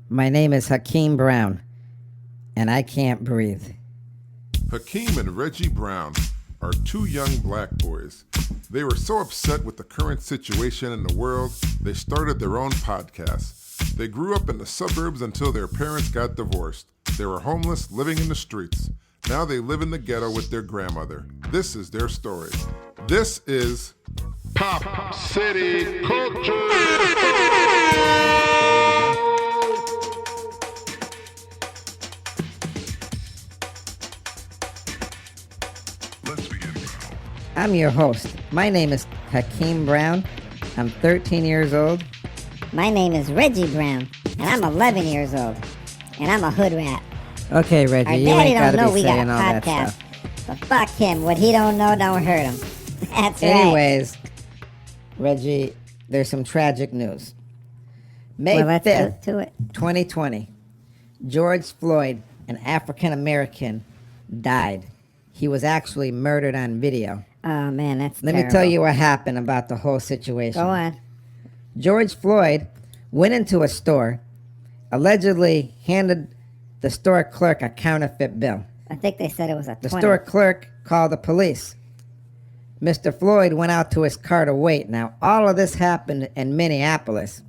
My name is Hakeem Brown, and I can't breathe. Hakeem and Reggie Brown are two young black boys. They were so upset with the current situation in the world, they started their own podcast. They grew up in the suburbs until their parents got divorced. They were homeless, living in the streets. Now they live in the ghetto with their grandmother. This is their story. This is Pop City Culture. I'm your host. My name is Hakeem Brown. I'm 13 years old. My name is Reggie Brown, and I'm 11 years old. And I'm a hood rat. Okay, Reggie, Our you daddy ain't don't gotta know be we got a saying all that podcast. stuff. But fuck him. What he don't know don't hurt him. That's right. Anyways, Reggie, there's some tragic news. May Let's 5th, get to it. 2020, George Floyd, an African American, died. He was actually murdered on video. Oh, man, that's Let terrible. me tell you what happened about the whole situation. Go on. George Floyd went into a store, allegedly handed the store clerk a counterfeit bill. I think they said it was a 20. The store clerk called the police. Mr. Floyd went out to his car to wait. Now, all of this happened in Minneapolis.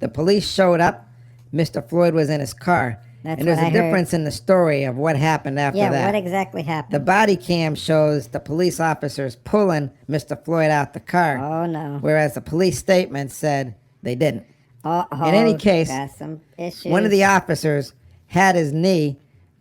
The police showed up. Mr. Floyd was in his car. That's and there's what a I heard. difference in the story of what happened after Yeah, that. what exactly happened? The body cam shows the police officers pulling Mr. Floyd out the car. Oh, no. Whereas the police statement said they didn't. Oh, In any case, got some issues. one of the officers had his knee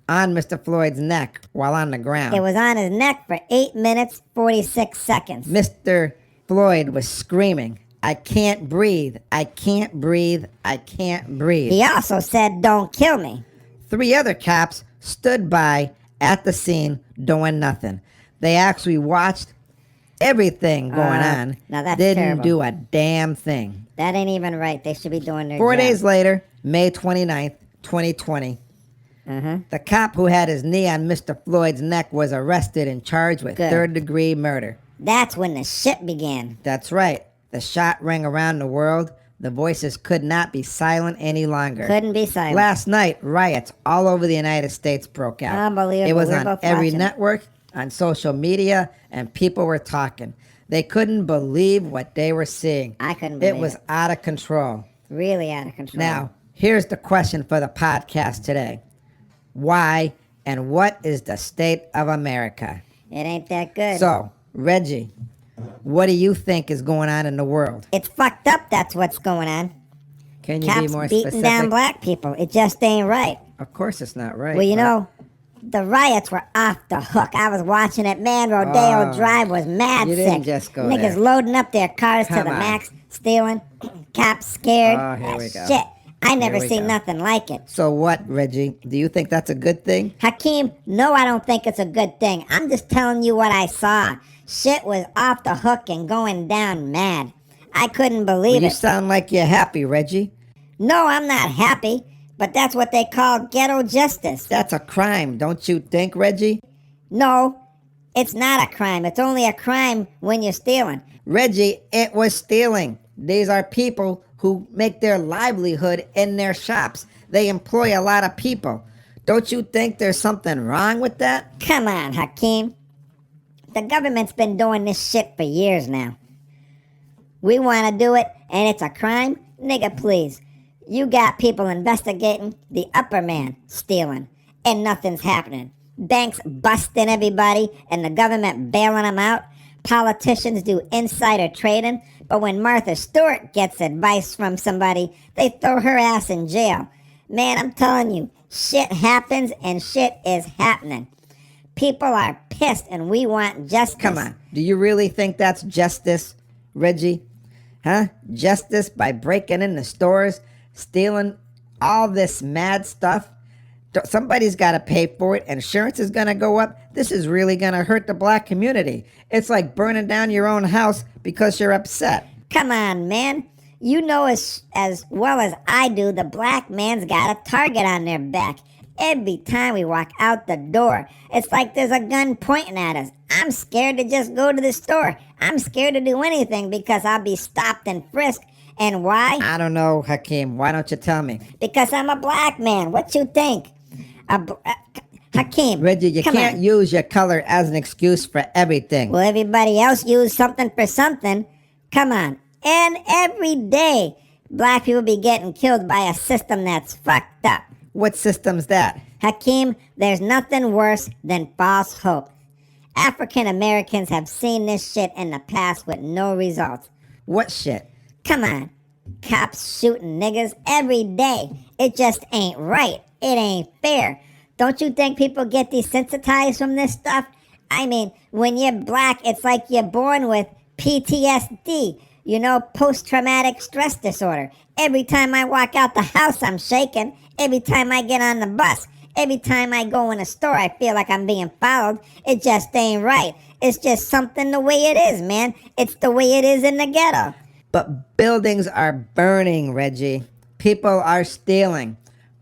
on Mr. Floyd's neck while on the ground. It was on his neck for 8 minutes, 46 seconds. Mr. Floyd was screaming, "I can't breathe, I can't breathe, I can't breathe." He also said, "Don't kill me." 3 other cops stood by at the scene doing nothing. They actually watched everything going on. now that's Didn't terrible. do a damn thing. That ain't even right. They should be doing their 4 job. days later, May 29th, 2020, the cop who had his knee on Mr. Floyd's neck was arrested and charged with Good. third-degree murder. That's when the shit began. That's right. The shot rang around the world. The voices could not be silent any longer. Couldn't be silent. Last night, riots all over the United States broke out. Unbelievable. It was We were on both every watching it. network, on social media, and people were talking. They couldn't believe what they were seeing. I couldn't It believe was it. out of control. Really out of control. Now, here's the question for the podcast today. Why and what is the state of America? It ain't that good. So, Reggie, what do you think is going on in the world? It's fucked up, that's what's going on. Can you Cops be more beating specific? down black people. It just ain't right. Of course it's not right. Well, you but- know, the riots were off the hook. I was watching it. Man, Rodeo Oh. Drive was mad You sick. didn't just go Niggas there. loading up their cars to Come the on. max, stealing. Cops scared. Oh, here we go. Shit. I never Here we seen go. nothing like it. So what, Reggie? Do you think that's a good thing? Hakeem, no, I don't think it's a good thing. I'm just telling you what I saw. Shit was off the hook and going down mad. I couldn't believe You it. sound like you're happy, Reggie. No, I'm not happy, but that's what they call ghetto justice. That's a crime, don't you think, Reggie? No, it's not a crime. It's only a crime when you're stealing. Reggie, it was stealing. These are people who make their livelihood in their shops. They employ a lot of people. Don't you think there's something wrong with that? Come on, Hakeem. The government's been doing this shit for years now. We want to do it, and it's a crime? Nigga, please. You got people investigating the upper man stealing, and nothing's happening. Banks busting everybody, and the government bailing them out. Politicians do insider trading, but when Martha Stewart gets advice from somebody, they throw her ass in jail. Man, I'm telling you, shit happens and shit is happening. People are pissed and we want justice. Come on. Do you really think that's justice, Reggie? Huh? Justice by breaking into stores, stealing all this mad stuff? Somebody's got to pay for it. Insurance is going to go up. This is really going to hurt the black community. It's like burning down your own house because you're upset. Come on, man. You know as well as I do, the black man's got a target on their back. Every time we walk out the door, it's like there's a gun pointing at us. I'm scared to just go to the store. I'm scared to do anything because I'll be stopped and frisked And why? I don't know, Hakeem. Why don't you tell me? Because I'm a black man. What you think? Hakeem, Reggie, you come can't on. use your color as an excuse for everything. Well, everybody else use something for something. Come on. And every day, black people be getting killed by a system that's fucked up. What system's that? Hakeem, there's nothing worse than false hope. African Americans have seen this shit in the past with no results. What shit? Come on. Cops shooting niggas every day. It just ain't right. It ain't fair. Don't you think people get desensitized from this stuff? I mean, when you're black, it's like you're born with PTSD. You know, post-traumatic stress disorder. Every time I walk out the house, I'm shaking. Every time I get on the bus. Every time I go in a store, I feel like I'm being followed. It just ain't right. It's just something the way it is, man. It's the way it is in the ghetto. But buildings are burning, Reggie. People are stealing.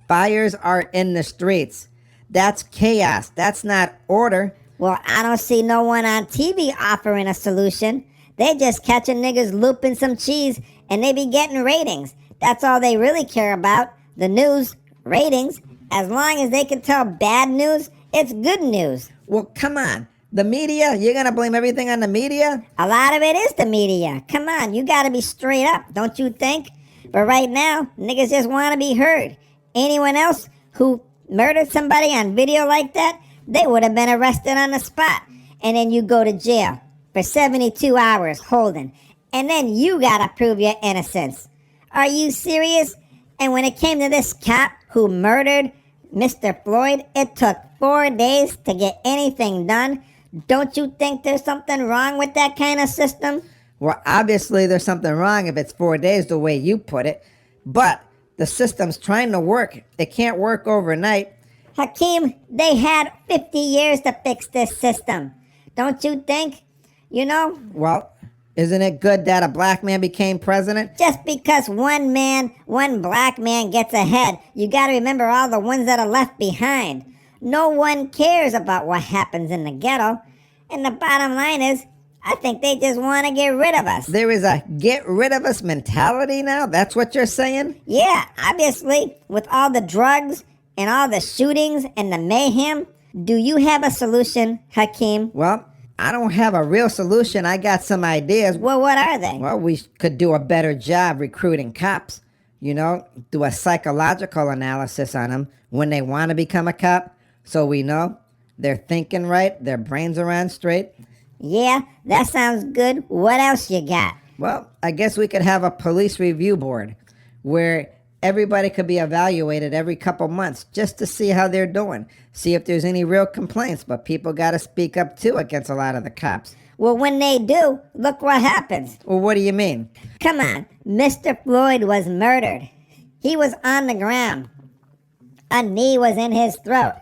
Fires are in the streets. That's chaos. That's not order. Well, I don't see no one on TV offering a solution. They just catching niggas looping some cheese and they be getting ratings. That's all they really care about. The news, ratings. As long as they can tell bad news, it's good news. Well, come on. The media? You're going to blame everything on the media? A lot of it is the media. Come on, you gotta be straight up, don't you think? But right now, niggas just want to be heard. Anyone else who murdered somebody on video like that, they would have been arrested on the spot. And then you go to jail for 72 hours holding. And then you gotta prove your innocence. Are you serious? And when it came to this cop who murdered Mr. Floyd, it took 4 days to get anything done. Don't you think there's something wrong with that kind of system? Well, obviously there's something wrong if it's 4 days the way you put it. But the system's trying to work. It can't work overnight. Hakeem, they had 50 years to fix this system. Don't you think? You know, Well, isn't it good that a black man became president? just because one black man gets ahead, you gotta remember all the ones that are left behind. No one cares about what happens in the ghetto. And the bottom line is, I think they just want to get rid of us. There is a get rid of us mentality now? That's what you're saying? Yeah, obviously, with all the drugs and all the shootings and the mayhem, do you have a solution, Hakeem? Well, I don't have a real solution. I got some ideas. Well, what are they? Well, we could do a better job recruiting cops. You know, do a psychological analysis on them when they want to become a cop. So we know they're thinking right, their brains are on straight. Yeah, that sounds good. What else you got? Well, I guess we could have a police review board where everybody could be evaluated every couple months just to see how they're doing. See if there's any real complaints, but people got to speak up too against a lot of the cops. Well, when they do, look what happens. Well, what do you mean? Come on, Mr. Floyd was murdered. He was on the ground. A knee was in his throat.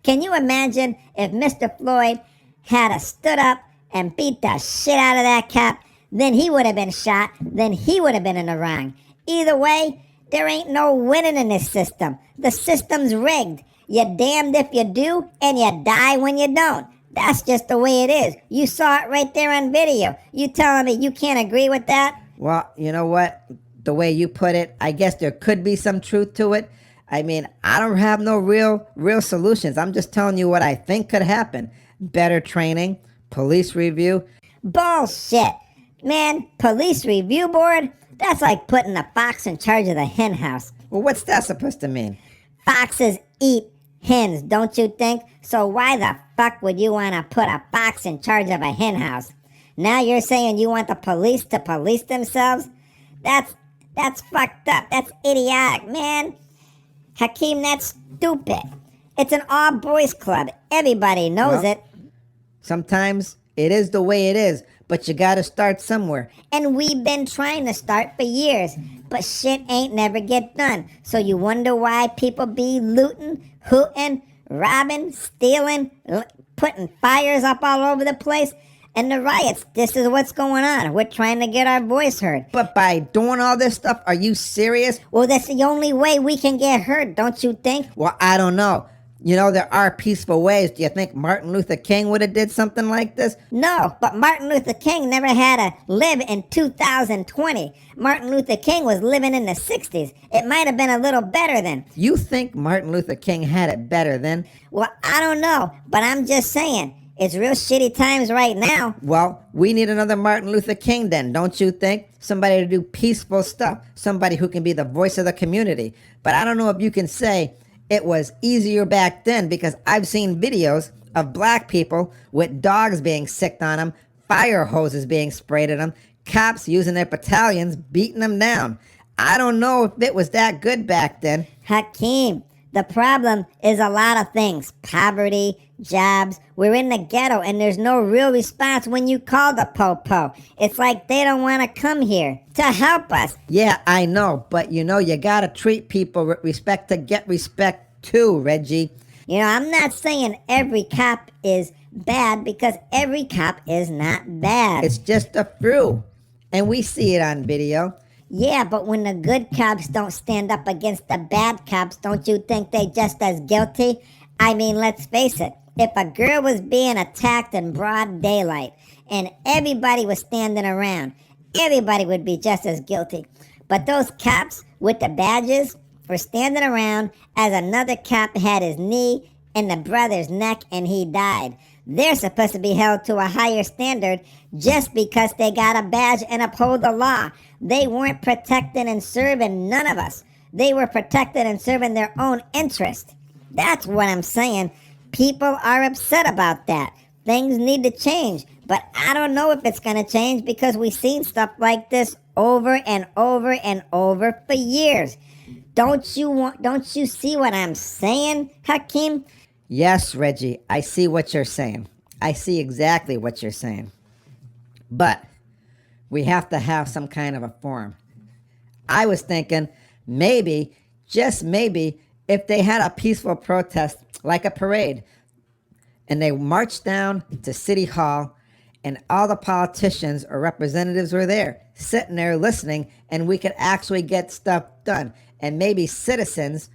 Can you imagine if Mr. Floyd had stood up and beat the shit out of that cop? Then he would have been shot. Then he would have been in the wrong. Either way, there ain't no winning in this system. The system's rigged. You're damned if you do, and you die when you don't. That's just the way it is. You saw it right there on video. You telling me you can't agree with that? Well, you know what? The way you put it, I guess there could be some truth to it. I mean, I don't have no real solutions. I'm just telling you what I think could happen. Better training, police review. Bullshit. Man, police review board? That's like putting a fox in charge of the hen house. Well, what's that supposed to mean? Foxes eat hens, don't you think? So why the fuck would you want to put a fox in charge of a hen house? Now you're saying you want the police to police themselves? That's fucked up. That's idiotic, man. Hakeem, that's stupid. It's an all-boys club. Everybody knows Well, it. Sometimes it is the way it is, but you gotta start somewhere. And we've been trying to start for years, but shit ain't never get done. So you wonder why people be looting, hooting, robbing, stealing, putting fires up all over the place? And the riots, this is what's going on. We're trying to get our voice heard. But by doing all this stuff, are you serious? Well, that's the only way we can get heard, don't you think? Well, I don't know. You know, there are peaceful ways. Do you think Martin Luther King would have did something like this? No, but Martin Luther King never had to live in 2020. Martin Luther King was living in the 60s. It might have been a little better then. You think Martin Luther King had it better then? Well, I don't know, but I'm just saying, it's real shitty times right now. Well, we need another Martin Luther King then, don't you think? Somebody to do peaceful stuff. Somebody who can be the voice of the community. But I don't know if you can say it was easier back then, because I've seen videos of black people with dogs being sicked on them, fire hoses being sprayed at them, cops using their battalions beating them down. I don't know if it was that good back then. Hakeem, the problem is a lot of things. Poverty, jobs. We're in the ghetto and there's no real response when you call the po-po. It's like they don't want to come here to help us. Yeah, I know, but you know, you gotta treat people with respect to get respect too, Reggie. You know, I'm not saying every cop is bad, because every cop is not bad. It's just a few, and we see it on video. Yeah, but when the good cops don't stand up against the bad cops, don't you think they just as guilty? I mean, let's face it. If a girl was being attacked in broad daylight and everybody was standing around, everybody would be just as guilty. But those cops with the badges were standing around as another cop had his knee in the brother's neck and he died. They're supposed to be held to a higher standard just because they got a badge and uphold the law. They weren't protecting and serving none of us. They were protecting and serving their own interest. That's what I'm saying. People are upset about that. Things need to change. But I don't know if it's going to change, because we've seen stuff like this over and over and over for years. Don't you see what I'm saying, Hakeem? Yes, Reggie, I see what you're saying. I see exactly what you're saying. But we have to have some kind of a forum. I was thinking maybe, just maybe, if they had a peaceful protest like a parade and they marched down to City Hall and all the politicians or representatives were there, sitting there listening, and we could actually get stuff done. And maybe citizens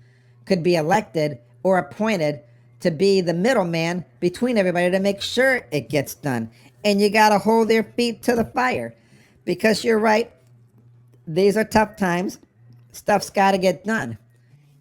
could be elected or appointed to be the middleman between everybody to make sure it gets done. And you got to hold their feet to the fire, because you're right. These are tough times. Stuff's got to get done.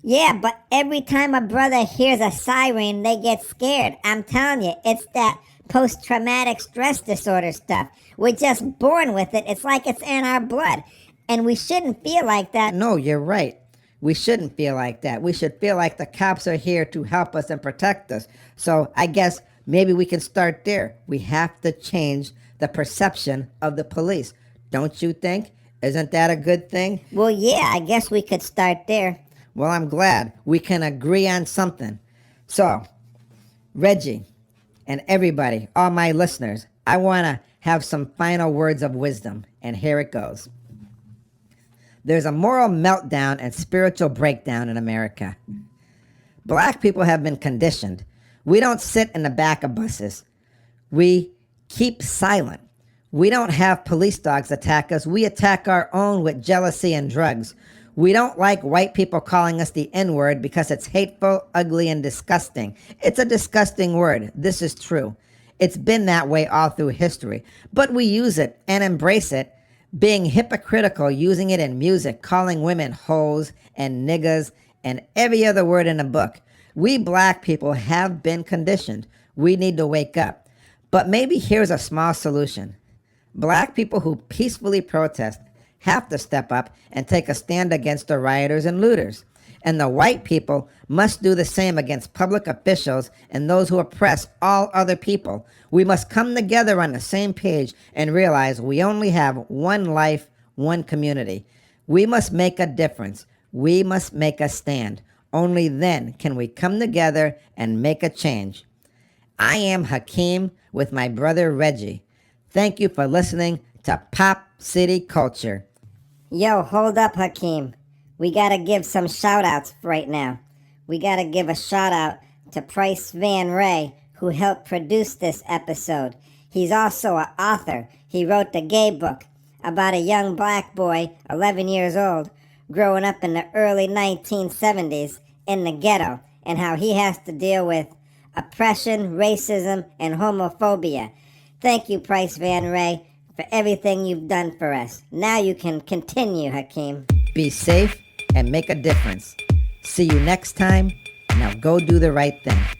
Yeah, but every time a brother hears a siren, they get scared. I'm telling you, it's that post-traumatic stress disorder stuff. We're just born with it. It's like it's in our blood. And we shouldn't feel like that. No, you're right. We shouldn't feel like that. We should feel like the cops are here to help us and protect us. So I guess maybe we can start there. We have to change the perception of the police. Don't you think? Isn't that a good thing? Well, yeah, I guess we could start there. Well, I'm glad we can agree on something. So, Reggie and everybody, all my listeners, I want to have some final words of wisdom, and here it goes. There's a moral meltdown and spiritual breakdown in America. Black people have been conditioned. We don't sit in the back of buses. We keep silent. We don't have police dogs attack us. We attack our own with jealousy and drugs. We don't like white people calling us the N-word because it's hateful, ugly, and disgusting. It's a disgusting word. This is true. It's been that way all through history. But we use it and embrace it, being hypocritical, using it in music, calling women hoes and niggas and every other word in the book. We black people have been conditioned. We need to wake up. But maybe here's a small solution. Black people who peacefully protest have to step up and take a stand against the rioters and looters. And the white people must do the same against public officials and those who oppress all other people. We must come together on the same page and realize we only have one life, one community. We must make a difference. We must make a stand. Only then can we come together and make a change. I am Hakeem with my brother Reggie. Thank you for listening to Pop City Culture. Yo, hold up, Hakeem. We gotta give some shout-outs right now. We gotta give a shout-out to Price Van Ray, who helped produce this episode. He's also an author. He wrote the Gay Book about a young black boy, 11 years old, growing up in the early 1970s in the ghetto. and how he has to deal with oppression, racism, and homophobia. Thank you, Price Van Ray, for everything you've done for us. Now you can continue, Hakeem. Be safe and make a difference. See you next time. Now go do the right thing.